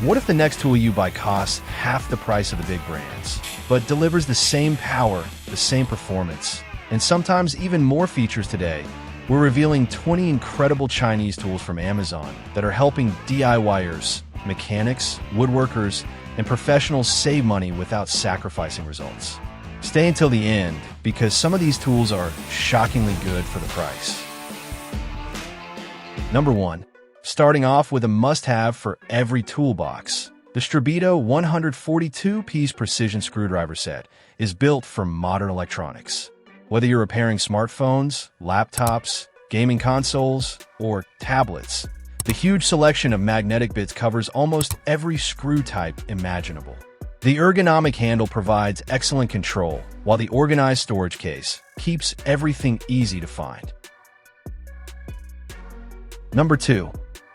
What if the next tool you buy costs half the price of the big brands, but delivers the same power, the same performance, and sometimes even more features today? We're revealing 20 incredible Chinese tools from Amazon that are helping DIYers, mechanics, woodworkers, and professionals save money without sacrificing results. Stay until the end, because some of these tools are shockingly good for the price. Number 1. Starting off with a must-have for every toolbox. The STREBITO 142-piece precision screwdriver set is built for modern electronics. Whether you're repairing smartphones, laptops, gaming consoles, or tablets, the huge selection of magnetic bits covers almost every screw type imaginable. The ergonomic handle provides excellent control, while the organized storage case keeps everything easy to find. Number 2.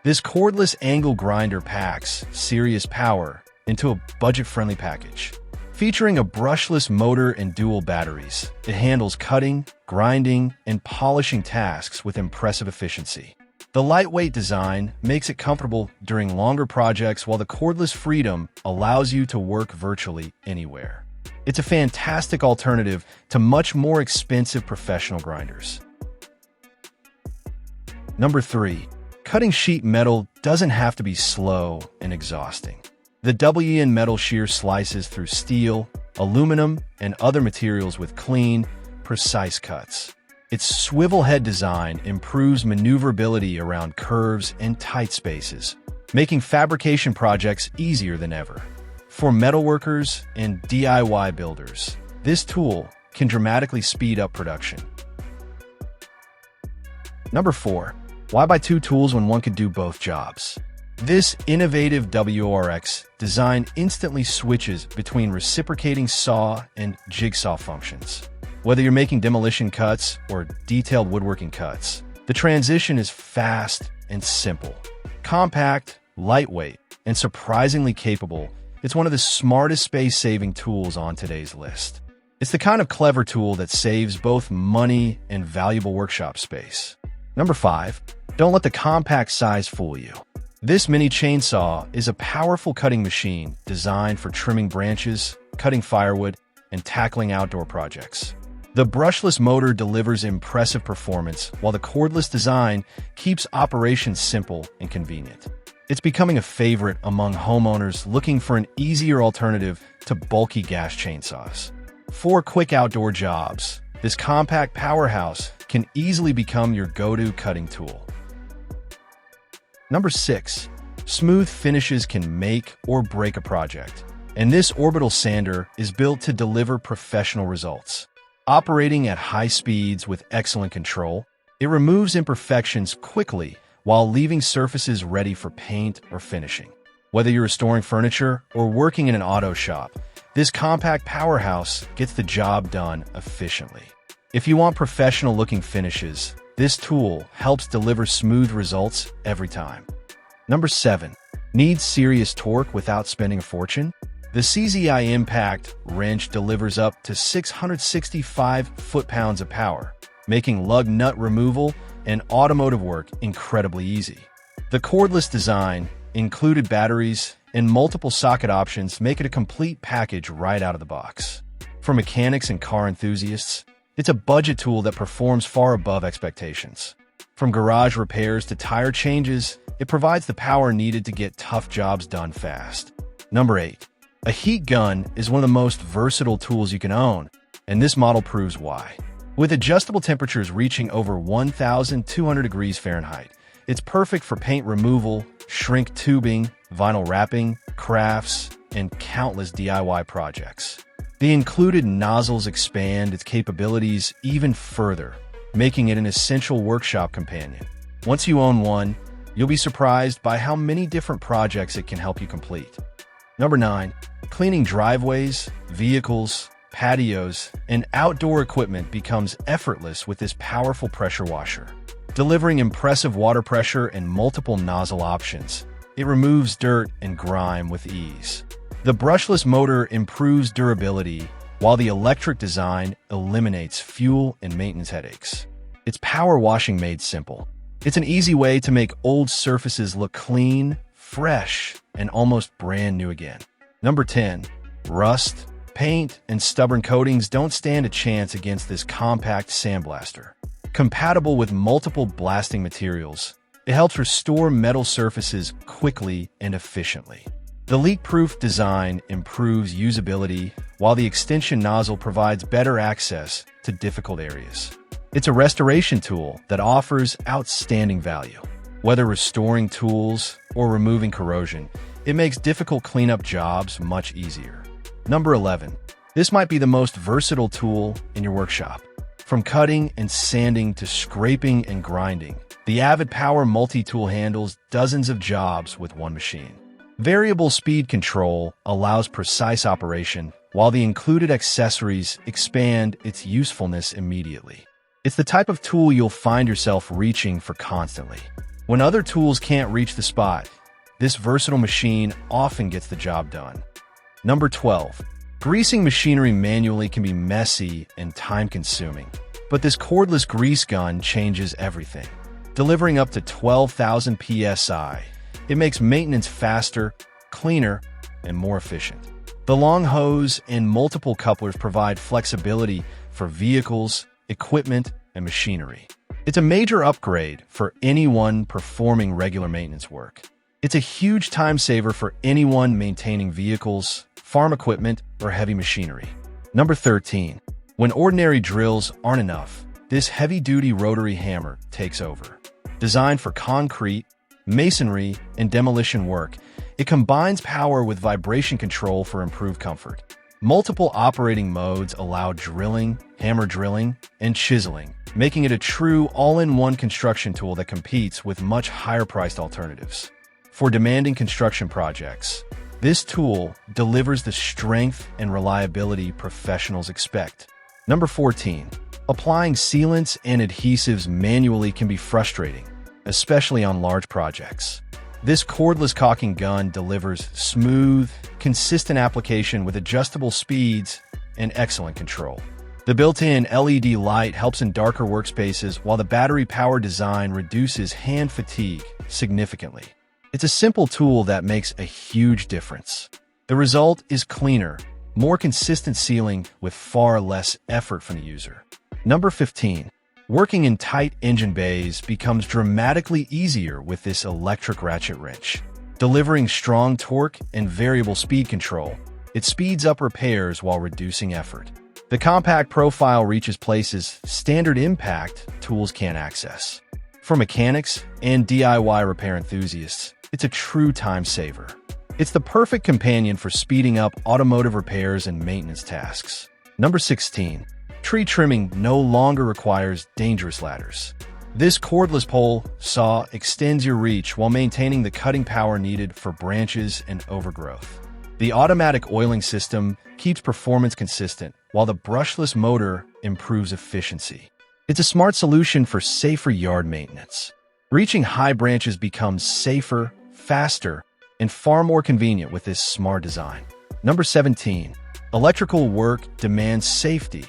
This cordless angle grinder packs serious power into a budget-friendly package. Featuring a brushless motor and dual batteries, it handles cutting, grinding, and polishing tasks with impressive efficiency. The lightweight design makes it comfortable during longer projects, while the cordless freedom allows you to work virtually anywhere. It's a fantastic alternative to much more expensive professional grinders. Number 3. Cutting sheet metal doesn't have to be slow and exhausting. The WEN Metal Shear slices through steel, aluminum, and other materials with clean, precise cuts. Its swivel head design improves maneuverability around curves and tight spaces, making fabrication projects easier than ever. For metalworkers and DIY builders, this tool can dramatically speed up production. Number 4. Why buy 2 tools when one could do both jobs? This innovative WORX design instantly switches between reciprocating saw and jigsaw functions. Whether you're making demolition cuts or detailed woodworking cuts, the transition is fast and simple. Compact, lightweight, and surprisingly capable, it's one of the smartest space-saving tools on today's list. It's the kind of clever tool that saves both money and valuable workshop space. Number 5. Don't let the compact size fool you. This mini chainsaw is a powerful cutting machine designed for trimming branches, cutting firewood, and tackling outdoor projects. The brushless motor delivers impressive performance, while the cordless design keeps operations simple and convenient. It's becoming a favorite among homeowners looking for an easier alternative to bulky gas chainsaws. For quick outdoor jobs, this compact powerhouse can easily become your go-to cutting tool. Number 6. Smooth finishes can make or break a project, and this Orbital sander is built to deliver professional results. Operating at high speeds with excellent control, it removes imperfections quickly while leaving surfaces ready for paint or finishing. Whether you're restoring furniture or working in an auto shop, this compact powerhouse gets the job done efficiently. If you want professional-looking finishes, this tool helps deliver smooth results every time. Number 7. Need serious torque without spending a fortune? The Seesii Impact wrench delivers up to 665 foot-pounds of power, making lug nut removal and automotive work incredibly easy. The cordless design, included batteries, and multiple socket options make it a complete package right out of the box. For mechanics and car enthusiasts, it's a budget tool that performs far above expectations. From garage repairs to tire changes, it provides the power needed to get tough jobs done fast. Number 8. A heat gun is one of the most versatile tools you can own, and this model proves why. With adjustable temperatures reaching over 1,200 degrees Fahrenheit, it's perfect for paint removal, shrink tubing, vinyl wrapping, crafts, and countless DIY projects. The included nozzles expand its capabilities even further, making it an essential workshop companion. Once you own one, you'll be surprised by how many different projects it can help you complete. Number 9. Cleaning driveways, vehicles, patios, and outdoor equipment becomes effortless with this powerful pressure washer. Delivering impressive water pressure and multiple nozzle options, it removes dirt and grime with ease. The brushless motor improves durability, while the electric design eliminates fuel and maintenance headaches. It's power washing made simple. It's an easy way to make old surfaces look clean, fresh, and almost brand new again. Number 10. Rust, paint, and stubborn coatings don't stand a chance against this compact sandblaster. Compatible with multiple blasting materials, it helps restore metal surfaces quickly and efficiently. The leak-proof design improves usability, while the extension nozzle provides better access to difficult areas. It's a restoration tool that offers outstanding value. Whether restoring tools or removing corrosion, it makes difficult cleanup jobs much easier. Number 11. This might be the most versatile tool in your workshop. From cutting and sanding to scraping and grinding, the AVID Power multi-tool handles dozens of jobs with one machine. Variable speed control allows precise operation, while the included accessories expand its usefulness immediately. It's the type of tool you'll find yourself reaching for constantly. When other tools can't reach the spot, this versatile machine often gets the job done. Number 12. Greasing machinery manually can be messy and time-consuming, but this cordless grease gun changes everything. Delivering up to 12,000 psi, it makes maintenance faster, cleaner, and more efficient. The long hose and multiple couplers provide flexibility for vehicles, equipment, and machinery. It's a major upgrade for anyone performing regular maintenance work. It's a huge time saver for anyone maintaining vehicles, farm equipment, or heavy machinery. Number 13. When ordinary drills aren't enough, this heavy-duty rotary hammer takes over. Designed for concrete, masonry, and demolition work, it combines power with vibration control for improved comfort. Multiple operating modes allow drilling, hammer drilling, and chiseling, making it a true all-in-one construction tool that competes with much higher-priced alternatives. For demanding construction projects, this tool delivers the strength and reliability professionals expect. Number 14. Applying sealants and adhesives manually can be frustrating, especially on large projects. This cordless caulking gun delivers smooth, consistent application with adjustable speeds and excellent control. The built-in LED light helps in darker workspaces, while the battery-powered design reduces hand fatigue significantly. It's a simple tool that makes a huge difference. The result is cleaner, more consistent sealing with far less effort from the user. Number 15. Working in tight engine bays becomes dramatically easier with this electric ratchet wrench. Delivering strong torque and variable speed control, it speeds up repairs while reducing effort. The compact profile reaches places standard impact tools can't access. For mechanics and DIY repair enthusiasts, it's a true time saver. It's the perfect companion for speeding up automotive repairs and maintenance tasks. Number 16. Tree trimming no longer requires dangerous ladders. This cordless pole saw extends your reach while maintaining the cutting power needed for branches and overgrowth. The automatic oiling system keeps performance consistent, while the brushless motor improves efficiency. It's a smart solution for safer yard maintenance. Reaching high branches becomes safer, faster, and far more convenient with this smart design. Number 17. Electrical work demands safety,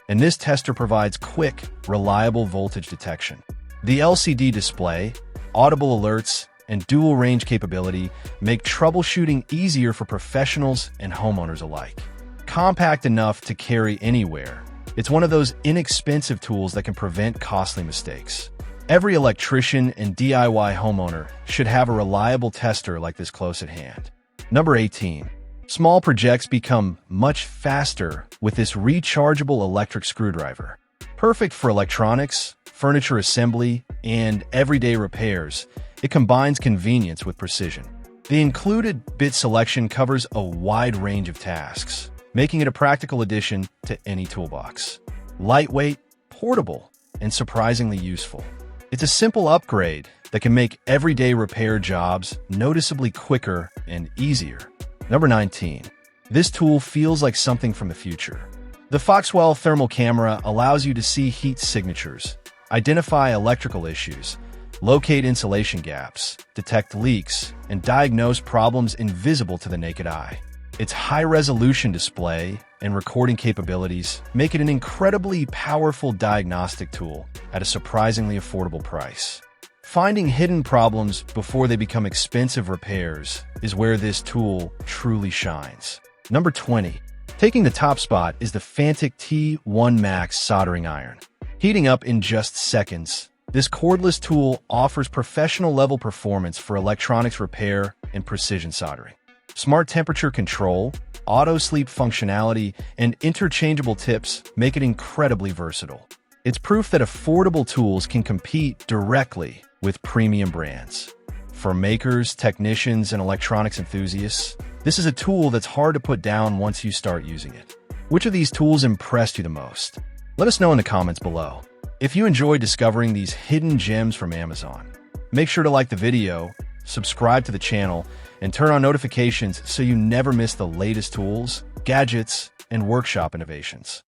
and this tester provides quick, reliable voltage detection. The LCD display, audible alerts, and dual range capability make troubleshooting easier for professionals and homeowners alike. Compact enough to carry anywhere, it's one of those inexpensive tools that can prevent costly mistakes. Every electrician and DIY homeowner should have a reliable tester like this close at hand. Number 18. Small projects become much faster with this rechargeable electric screwdriver. Perfect for electronics, furniture assembly, and everyday repairs, it combines convenience with precision. The included bit selection covers a wide range of tasks, making it a practical addition to any toolbox. Lightweight, portable, and surprisingly useful. It's a simple upgrade that can make everyday repair jobs noticeably quicker and easier. Number 19. This tool feels like something from the future. The FOXWELL thermal camera allows you to see heat signatures, identify electrical issues, locate insulation gaps, detect leaks, and diagnose problems invisible to the naked eye. Its high-resolution display and recording capabilities make it an incredibly powerful diagnostic tool at a surprisingly affordable price. Finding hidden problems before they become expensive repairs is where this tool truly shines. Number 20. Taking the top spot is the Fanttik T1 Max soldering iron. Heating up in just seconds, this cordless tool offers professional-level performance for electronics repair and precision soldering. Smart temperature control, auto-sleep functionality, and interchangeable tips make it incredibly versatile. It's proof that affordable tools can compete directly with premium brands. For makers, technicians, and electronics enthusiasts, this is a tool that's hard to put down once you start using it. Which of these tools impressed you the most? Let us know in the comments below. If you enjoyed discovering these hidden gems from Amazon, make sure to like the video, subscribe to the channel, and turn on notifications so you never miss the latest tools, gadgets, and workshop innovations.